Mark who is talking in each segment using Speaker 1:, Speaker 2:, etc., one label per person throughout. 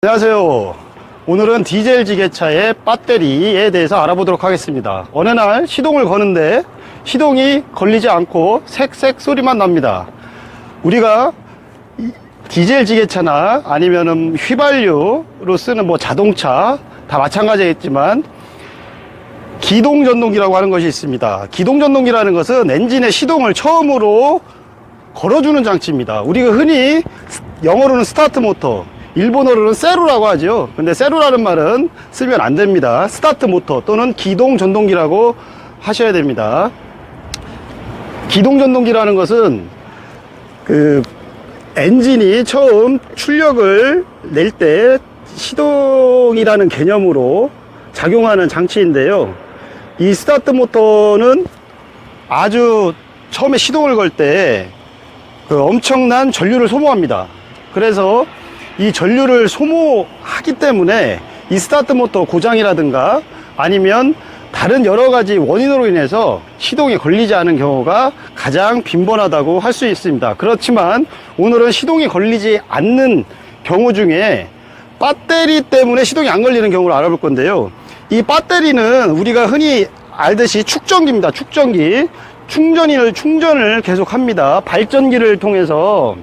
Speaker 1: 안녕하세요. 오늘은 디젤 지게차의 배터리에 대해서 알아보도록 하겠습니다. 어느 날 시동을 거는데 시동이 걸리지 않고 색색 소리만 납니다. 우리가 디젤 지게차나 아니면은 휘발유로 쓰는 자동차 다 마찬가지겠지만 기동 전동기라고 하는 것이 있습니다. 기동 전동기라는 것은 엔진의 시동을 처음으로 걸어주는 장치입니다. 우리가 흔히 영어로는 스타트 모터, 일본어로는 세루라고 하죠. 근데 세루라는 말은 쓰면 안 됩니다. 스타트 모터 또는 기동 전동기라고 하셔야 됩니다. 기동 전동기라는 것은 엔진이 처음 출력을 낼 때 시동이라는 개념으로 작용하는 장치인데요. 이 스타트 모터는 아주 처음에 시동을 걸 때 엄청난 전류를 소모합니다. 그래서 이 전류를 소모하기 때문에 이 스타트 모터 고장이라든가 아니면 다른 여러 가지 원인으로 인해서 시동이 걸리지 않은 경우가 가장 빈번하다고 할 수 있습니다. 그렇지만 오늘은 시동이 걸리지 않는 경우 중에 배터리 때문에 시동이 안 걸리는 경우를 알아볼 건데요. 이 배터리는 우리가 흔히 알듯이 축전기입니다. 축전기. 충전을 계속 합니다. 발전기를 통해서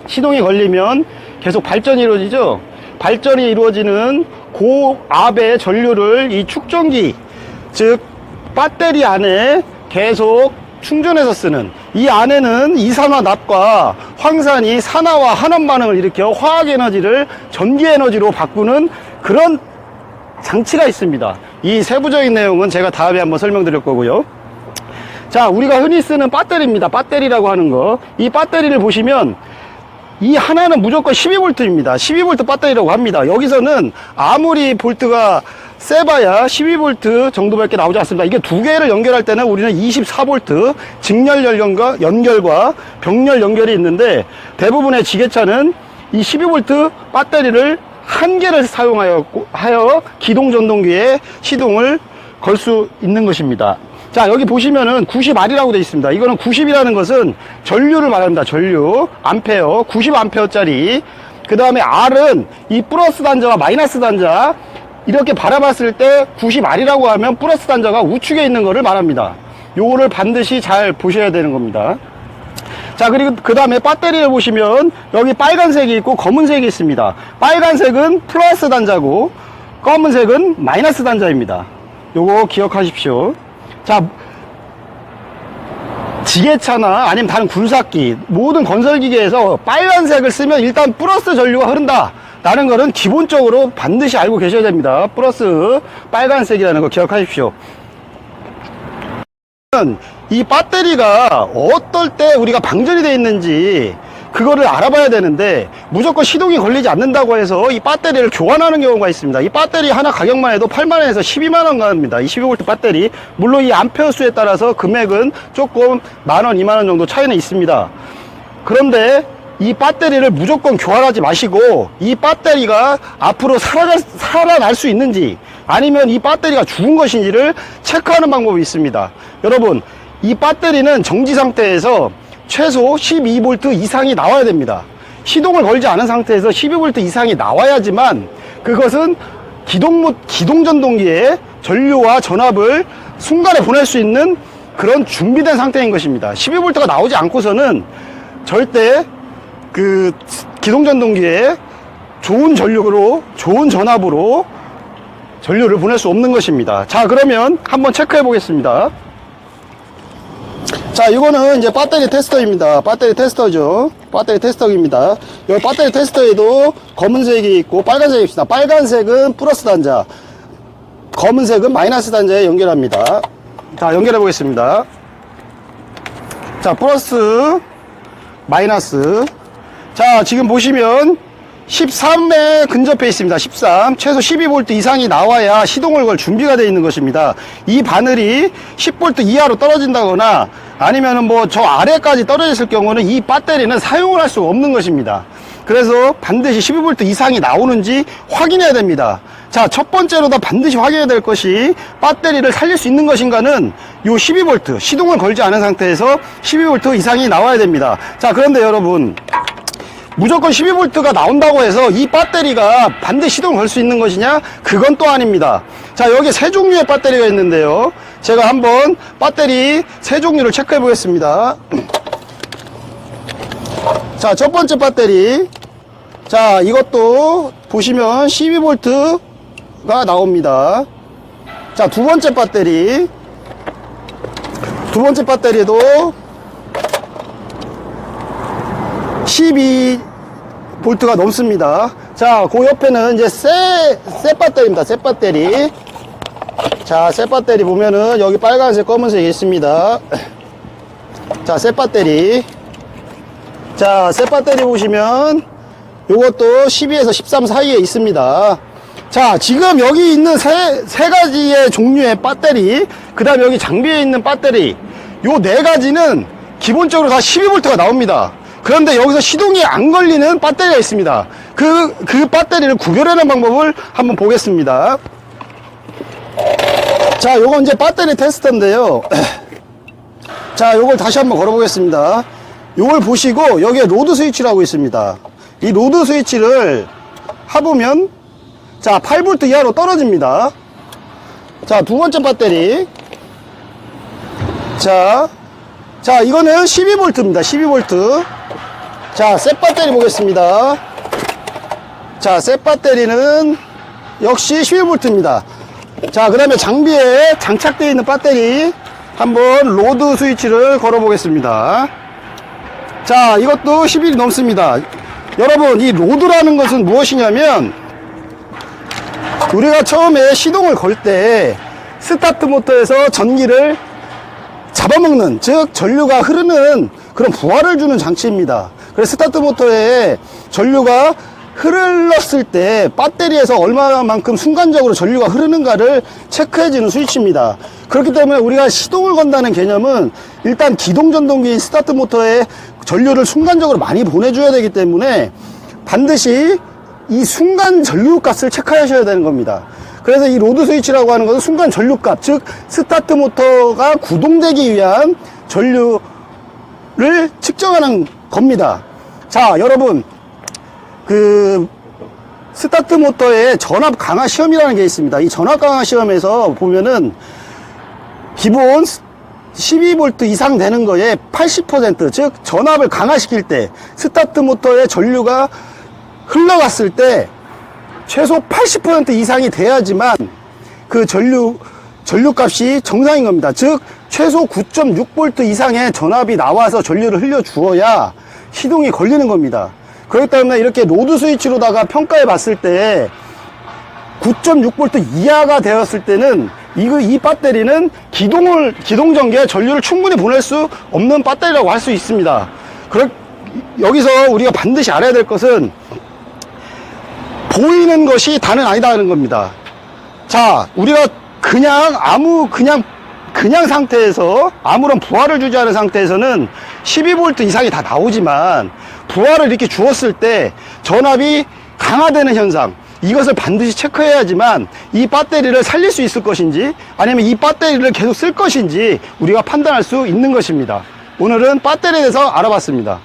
Speaker 1: 시동이 걸리면 계속 발전이 이루어지죠. 발전이 이루어지는 고압의 전류를 이 축전기, 즉 배터리 안에 계속 충전해서 쓰는, 이 안에는 이산화납과 황산이 산화와 환원 반응을 일으켜 화학 에너지를 전기 에너지로 바꾸는 그런 장치가 있습니다. 이 세부적인 내용은 제가 다음에 한번 설명드릴 거고요. 자, 우리가 흔히 쓰는 배터리입니다. 배터리라고 하는 거. 이 배터리를 보시면 이 하나는 무조건 12V입니다. 12V 배터리라고 합니다. 여기서는 아무리 볼트가 세봐야 12V 정도밖에 나오지 않습니다. 이게 두 개를 연결할 때는 우리는 24V 직렬 연결과 병렬 연결이 있는데, 대부분의 지게차는 이 12V 배터리를 한 개를 사용하여 기동 전동기에 시동을 걸 수 있는 것입니다. 자, 여기 보시면은 90R이라고 되어 있습니다. 이거는 90이라는 것은 전류를 말합니다. 전류. 암페어. 90A짜리. 그 다음에 R은 이 플러스 단자와 마이너스 단자. 이렇게 바라봤을 때 90R이라고 하면 플러스 단자가 우측에 있는 것을 말합니다. 요거를 반드시 잘 보셔야 되는 겁니다. 자, 그리고 그 다음에 배터리를 보시면 여기 빨간색이 있고 검은색이 있습니다. 빨간색은 플러스 단자고 검은색은 마이너스 단자입니다. 요거 기억하십시오. 자, 지게차나 아니면 다른 굴삭기, 모든 건설기계에서 빨간색을 쓰면 일단 플러스 전류가 흐른다 라는 것은 기본적으로 반드시 알고 계셔야 됩니다. 플러스 빨간색이라는 거 기억하십시오. 이 배터리가 어떨 때 우리가 방전이 되어 있는지 그거를 알아봐야 되는데, 무조건 시동이 걸리지 않는다고 해서 이 배터리를 교환하는 경우가 있습니다. 이 배터리 하나 가격만 해도 8만원에서 12만원 갑니다. 이 12V 배터리. 물론 이 암페어 수에 따라서 금액은 조금 만원, 2만원 정도 차이는 있습니다. 그런데 이 배터리를 무조건 교환하지 마시고, 이 배터리가 앞으로 살아날 수 있는지 아니면 이 배터리가 죽은 것인지를 체크하는 방법이 있습니다. 여러분, 이 배터리는 정지 상태에서 최소 12V 이상이 나와야 됩니다. 시동을 걸지 않은 상태에서 12V 이상이 나와야지만 그것은 기동 전동기에 전류와 전압을 순간에 보낼 수 있는 그런 준비된 상태인 것입니다. 12V가 나오지 않고서는 절대 기동 전동기에 좋은 전류로, 좋은 전압으로 전류를 보낼 수 없는 것입니다. 자, 그러면 한번 체크해 보겠습니다. 자, 이거는 이제 배터리 테스터입니다. 배터리 테스터죠. 배터리 테스터입니다. 이 배터리 테스터에도 검은색이 있고 빨간색이 있습니다. 빨간색은 플러스 단자, 검은색은 마이너스 단자에 연결합니다. 자, 연결해 보겠습니다. 자, 플러스, 마이너스. 자, 지금 보시면 13에 근접해 있습니다. 13. 최소 12V 이상이 나와야 시동을 걸 준비가 되어 있는 것입니다. 이 바늘이 10V 이하로 떨어진다거나 아니면은 저 아래까지 떨어졌을 경우는 이 배터리는 사용을 할 수 없는 것입니다. 그래서 반드시 12V 이상이 나오는지 확인해야 됩니다. 자, 첫 번째로 다 반드시 확인해야 될 것이 배터리를 살릴 수 있는 것인가는 요 12V, 시동을 걸지 않은 상태에서 12V 이상이 나와야 됩니다. 자, 그런데 여러분, 무조건 12V가 나온다고 해서 이 배터리가 반드시 시동을 걸 수 있는 것이냐? 그건 또 아닙니다. 자, 여기 세 종류의 배터리가 있는데요. 제가 한번 배터리 세 종류를 체크해 보겠습니다. 자, 첫 번째 배터리. 자, 이것도 보시면 12V가 나옵니다. 자, 두 번째 배터리. 두 번째 배터리도 12V가 넘습니다. 자, 그 옆에는 이제 새 배터리입니다. 새 배터리. 자, 새 배터리 보면은 여기 빨간색, 검은색이 있습니다. 자, 새 배터리. 자, 새 배터리 보시면 요것도 12에서 13 사이에 있습니다. 자, 지금 여기 있는 세 가지의 종류의 배터리, 그 다음에 여기 장비에 있는 배터리, 요 네 가지는 기본적으로 다 12V가 나옵니다. 그런데 여기서 시동이 안 걸리는 배터리가 있습니다. 그 배터리를 구별하는 방법을 한번 보겠습니다. 자, 요건 이제 배터리 테스터인데요. 자, 요걸 다시 한번 걸어 보겠습니다. 요걸 보시고 여기에 로드 스위치라고 있습니다. 이 로드 스위치를 해보면 자, 8V 이하로 떨어집니다. 자, 두 번째 배터리. 자, 이거는 12V입니다. 12V. 자, 셋 배터리 보겠습니다. 자, 셋 배터리는 역시 12V입니다. 자, 그 다음에 장비에 장착되어 있는 배터리 한번 로드 스위치를 걸어 보겠습니다. 자, 이것도 11이 넘습니다. 여러분, 이 로드라는 것은 무엇이냐면 우리가 처음에 시동을 걸 때 스타트 모터에서 전기를 잡아먹는, 즉 전류가 흐르는 그런 부하를 주는 장치입니다. 그래서 스타트 모터에 전류가 흘렀을 때 배터리에서 얼마만큼 순간적으로 전류가 흐르는가를 체크해주는 스위치입니다. 그렇기 때문에 우리가 시동을 건다는 개념은 일단 기동전동기인 스타트 모터에 전류를 순간적으로 많이 보내줘야 되기 때문에 반드시 이 순간 전류값을 체크하셔야 되는 겁니다. 그래서 이 로드 스위치라고 하는 것은 순간 전류값, 즉 스타트 모터가 구동되기 위한 전류를 측정하는 겁니다. 자, 여러분, 그 스타트 모터의 전압 강화 시험이라는 게 있습니다. 이 전압 강화 시험에서 보면은 기본 12V 이상 되는 거에 80%, 즉 전압을 강화시킬 때 스타트 모터의 전류가 흘러갔을 때 최소 80% 이상이 돼야지만 그 전류값이 정상인 겁니다. 즉 최소 9.6V 이상의 전압이 나와서 전류를 흘려 주어야 시동이 걸리는 겁니다. 그렇기 때문에 이렇게 로드 스위치로다가 평가해 봤을 때 9.6V 이하가 되었을 때는 이 배터리는 기동전기에 전류를 충분히 보낼 수 없는 배터리라고 할 수 있습니다. 여기서 우리가 반드시 알아야 될 것은 보이는 것이 다는 아니다는 겁니다. 자, 우리가 그냥 상태에서 아무런 부하를 주지 않은 상태에서는 12V 이상이 다 나오지만 부하를 이렇게 주었을 때 전압이 강화되는 현상, 이것을 반드시 체크해야지만 이 배터리를 살릴 수 있을 것인지 아니면 이 배터리를 계속 쓸 것인지 우리가 판단할 수 있는 것입니다. 오늘은 배터리에 대해서 알아봤습니다.